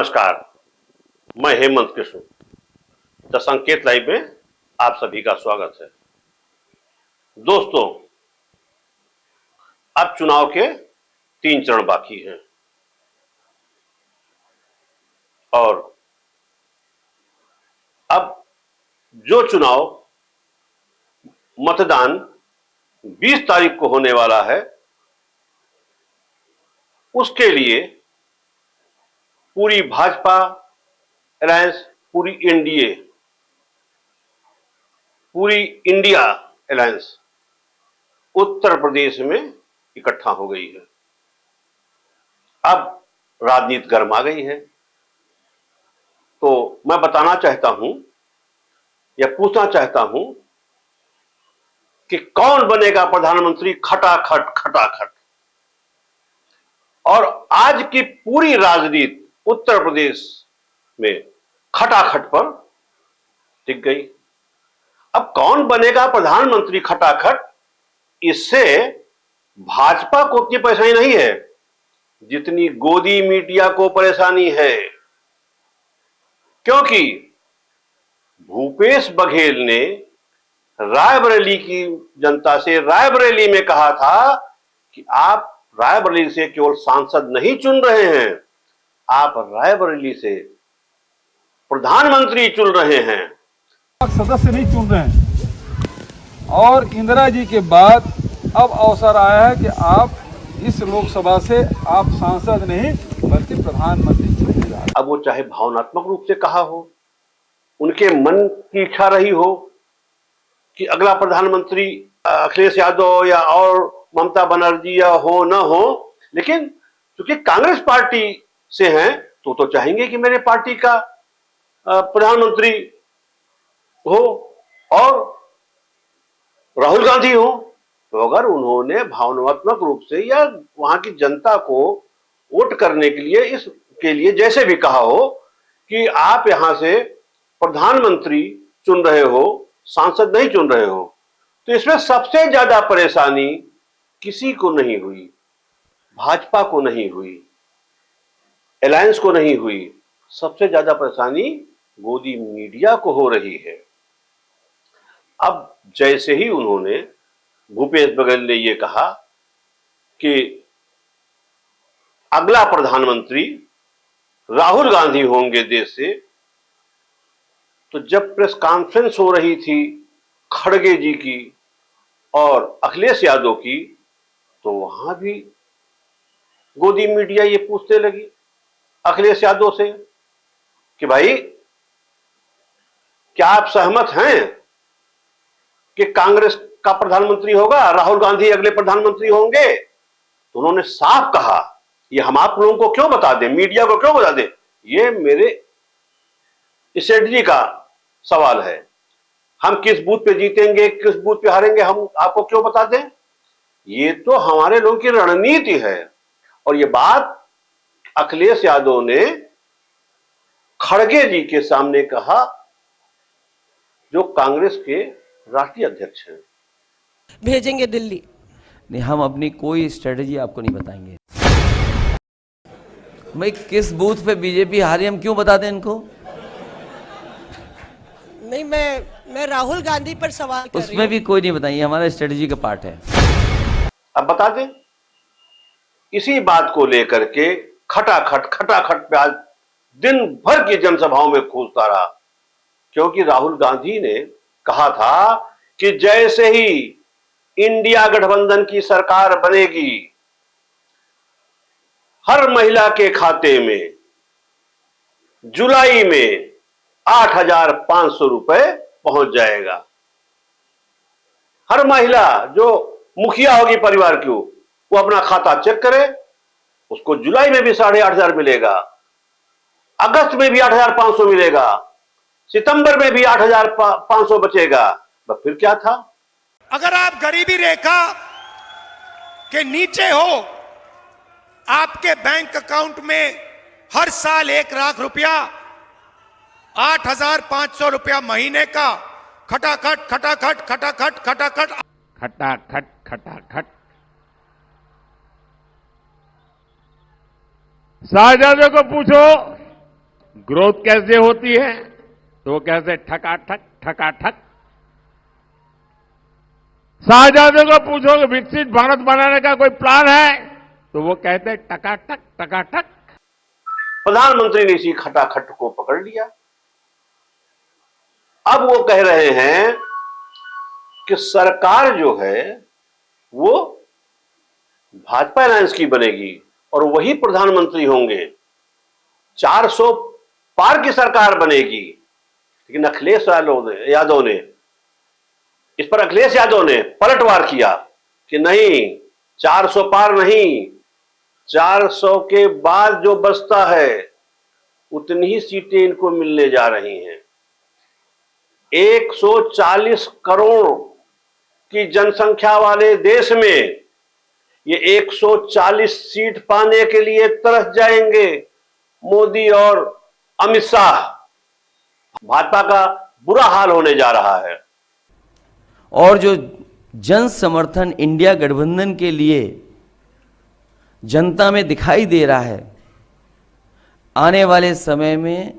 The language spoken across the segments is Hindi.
नमस्कार, मैं हेमंत कृष्ण। द संकेत लाइव में आप सभी का स्वागत है। दोस्तों, अब चुनाव के 3 चरण बाकी हैं और अब जो चुनाव मतदान 20 तारीख को होने वाला है, उसके लिए पूरी भाजपा अलायंस, पूरी एनडीए, पूरी इंडिया अलायंस उत्तर प्रदेश में इकट्ठा हो गई है। अब राजनीति गर्मा गई है। तो मैं बताना चाहता हूं या पूछना चाहता हूं कि कौन बनेगा प्रधानमंत्री खटाखट खटाखट। और आज की पूरी राजनीति उत्तर प्रदेश में खटाखट पर टिक गई। अब कौन बनेगा प्रधानमंत्री खटाखट, इससे भाजपा को उतनी परेशानी नहीं है जितनी गोदी मीडिया को परेशानी है, क्योंकि भूपेश बघेल ने रायबरेली की जनता से रायबरेली में कहा था कि आप रायबरेली से केवल सांसद नहीं चुन रहे हैं, आप रायबरेली से प्रधानमंत्री चुन रहे हैं, सदस्य नहीं चुन रहे हैं। और इंदिरा जी के बाद अब अवसर आया है कि आप इस लोकसभा से आप सांसद नहीं बल्कि प्रधानमंत्री चुने जा रहे हैं। अब वो चाहे भावनात्मक रूप से कहा हो, उनके मन की इच्छा रही हो कि अगला प्रधानमंत्री अखिलेश यादव या और ममता बनर्जी या हो न हो, लेकिन क्योंकि कांग्रेस पार्टी से हैं तो चाहेंगे कि मेरे पार्टी का प्रधानमंत्री हो और राहुल गांधी हो। तो अगर उन्होंने भावनात्मक रूप से या वहां की जनता को वोट करने के लिए इसके लिए जैसे भी कहा हो कि आप यहां से प्रधानमंत्री चुन रहे हो, सांसद नहीं चुन रहे हो, तो इसमें सबसे ज्यादा परेशानी किसी को नहीं हुई, भाजपा को नहीं हुई, अलायंस को नहीं हुई, सबसे ज्यादा परेशानी गोदी मीडिया को हो रही है। अब जैसे ही उन्होंने भूपेश बघेल ने यह कहा कि अगला प्रधानमंत्री राहुल गांधी होंगे देश से, तो जब प्रेस कॉन्फ्रेंस हो रही थी खड़गे जी की और अखिलेश यादव की, तो वहां भी गोदी मीडिया ये पूछने लगी अखिलेश यादव से कि भाई क्या आप सहमत हैं कि कांग्रेस का प्रधानमंत्री होगा, राहुल गांधी अगले प्रधानमंत्री होंगे। तो उन्होंने साफ कहा, ये हम आप लोगों को क्यों बता दें, मीडिया को क्यों बता दें, ये मेरे स्ट्रेटजी का सवाल है, हम किस बूथ पे जीतेंगे किस बूथ पे हारेंगे हम आपको क्यों बता दें, ये तो हमारे लोगों की रणनीति है। और ये बात अखिलेश यादव ने खड़गे जी के सामने कहा, जो कांग्रेस के राष्ट्रीय अध्यक्ष हैं। भेजेंगे दिल्ली। नहीं, हम अपनी कोई स्ट्रेटजी आपको नहीं बताएंगे। भाई किस बूथ पे बीजेपी हारी हम क्यों बता दें इनको? नहीं, मैं राहुल गांधी पर सवाल कर रही हूं। उसमें भी कोई नहीं बताइए, हमारा स्ट्रेटजी का पार्ट है। अब बता दें, इसी बात को लेकर के खटाखट पे आज दिन भर की जनसभाओं में कूदता रहा, क्योंकि राहुल गांधी ने कहा था कि जैसे ही इंडिया गठबंधन की सरकार बनेगी, हर महिला के खाते में जुलाई में 8,500 रुपए पहुंच जाएगा। हर महिला जो मुखिया होगी परिवार की, वो अपना खाता चेक करे, उसको जुलाई में भी 8,500 मिलेगा, अगस्त में भी 8,500 मिलेगा, सितंबर में भी 8,500 बचेगा। फिर क्या था? अगर आप गरीबी रेखा के नीचे हो, आपके बैंक अकाउंट में हर साल 1 लाख रुपया, 8,500 रुपया महीने का, खटाखट खटाखट खटाखट खटाखट खटाखट खटाखट। शाहजादों को पूछो ग्रोथ कैसे होती है? तो वो कैसे ठकाठक ठकाठक। शाहजादे को पूछोगे विकसित भारत बनाने का कोई प्लान है, तो वो कहते हैं टकाटक टकाटक। प्रधानमंत्री ने इसी खटाखट को पकड़ लिया। अब वो कह रहे हैं कि सरकार जो है वो भाजपा अलायंस की बनेगी और वही प्रधानमंत्री होंगे, 400 पार की सरकार बनेगी। लेकिन अखिलेश यादव ने इस पर अखिलेश यादव ने पलटवार किया कि नहीं, 400 पार नहीं, 400 के बाद जो बचता है उतनी ही सीटें इनको मिलने जा रही हैं। 140 करोड़ की जनसंख्या वाले देश में ये 140 सीट पाने के लिए तरस जाएंगे मोदी और अमित शाह। भाजपा का बुरा हाल होने जा रहा है। और जो जन समर्थन इंडिया गठबंधन के लिए जनता में दिखाई दे रहा है, आने वाले समय में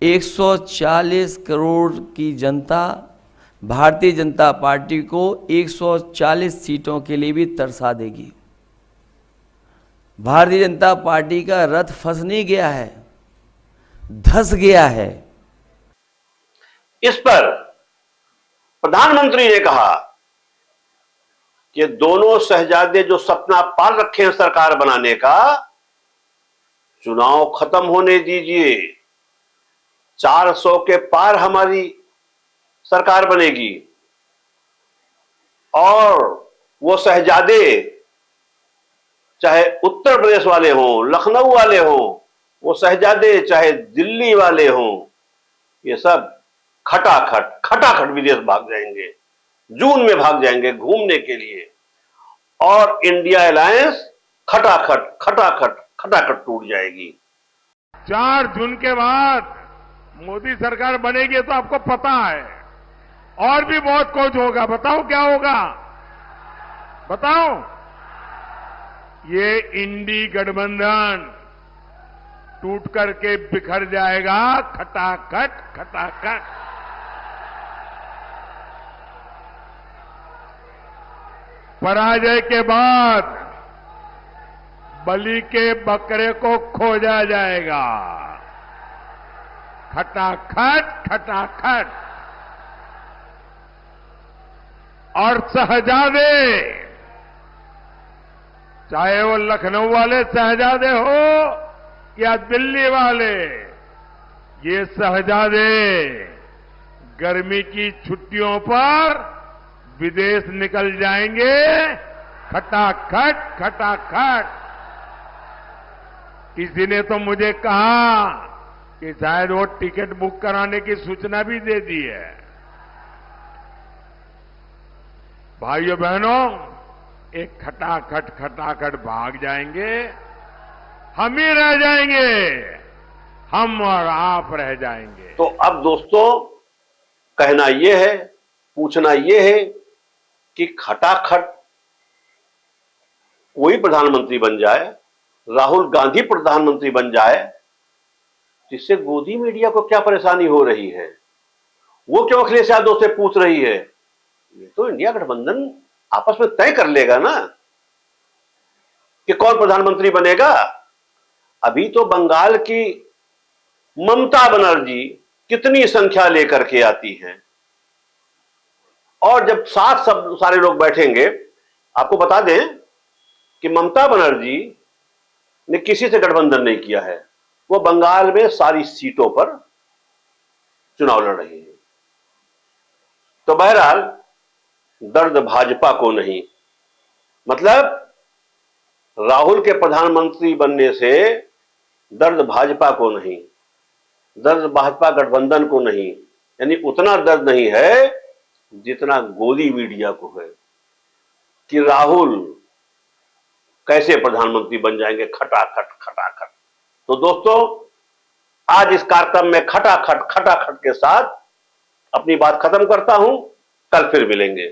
140 करोड़ की जनता भारतीय जनता पार्टी को 140 सीटों के लिए भी तरसा देगी। भारतीय जनता पार्टी का रथ फंस नहीं गया है, धंस गया है। इस पर प्रधानमंत्री ने कहा कि दोनों शहजादे जो सपना पाल रखे हैं सरकार बनाने का, चुनाव खत्म होने दीजिए, 400 के पार हमारी सरकार बनेगी। और वो शहजादे चाहे उत्तर प्रदेश वाले हों, लखनऊ वाले हों, वो शहजादे चाहे दिल्ली वाले हों, ये सब खटाखट विदेश भाग जाएंगे, जून में भाग जाएंगे घूमने के लिए। और इंडिया अलायंस खटाखट टूट जाएगी। 4 जून के बाद मोदी सरकार बनेगी तो आपको पता है, और भी बहुत कुछ होगा। बताओ क्या होगा? बताओ। ये इंडी गठबंधन टूट करके बिखर जाएगा, खटाखट खटाखट। पराजय के बाद बलि के बकरे को खोजा जाएगा, खटाखट खटाखट। और शहजादे, चाहे वो लखनऊ वाले शहजादे हो या दिल्ली वाले, ये शहजादे गर्मी की छुट्टियों पर विदेश निकल जाएंगे, खटाखट खटाखट। किसी ने तो मुझे कहा कि शायद वो टिकट बुक कराने की सूचना भी दे दी है। भाइयों बहनों, एक खटाखट भाग जाएंगे, हम ही रह जाएंगे, हम और आप रह जाएंगे। तो अब दोस्तों कहना यह है, पूछना यह है कि खटाखट कोई प्रधानमंत्री बन जाए, राहुल गांधी प्रधानमंत्री बन जाए, जिससे गोदी मीडिया को क्या परेशानी हो रही है? वो क्यों अखिलेश यादव से पूछ रही है? ये तो इंडिया गठबंधन आपस में तय कर लेगा ना कि कौन प्रधानमंत्री बनेगा। अभी तो बंगाल की ममता बनर्जी कितनी संख्या लेकर के आती हैं, और जब साथ सब सारे लोग बैठेंगे, आपको बता दें कि ममता बनर्जी ने किसी से गठबंधन नहीं किया है, वो बंगाल में सारी सीटों पर चुनाव लड़ रही है। तो बहरहाल दर्द भाजपा को नहीं, मतलब राहुल के प्रधानमंत्री बनने से दर्द भाजपा को नहीं, दर्द भाजपा गठबंधन को नहीं, यानी उतना दर्द नहीं है जितना गोदी मीडिया को है कि राहुल कैसे प्रधानमंत्री बन जाएंगे, खटाखट खटाखट। तो दोस्तों, आज इस कार्यक्रम में खटाखट के साथ अपनी बात खत्म करता हूं। कल फिर मिलेंगे।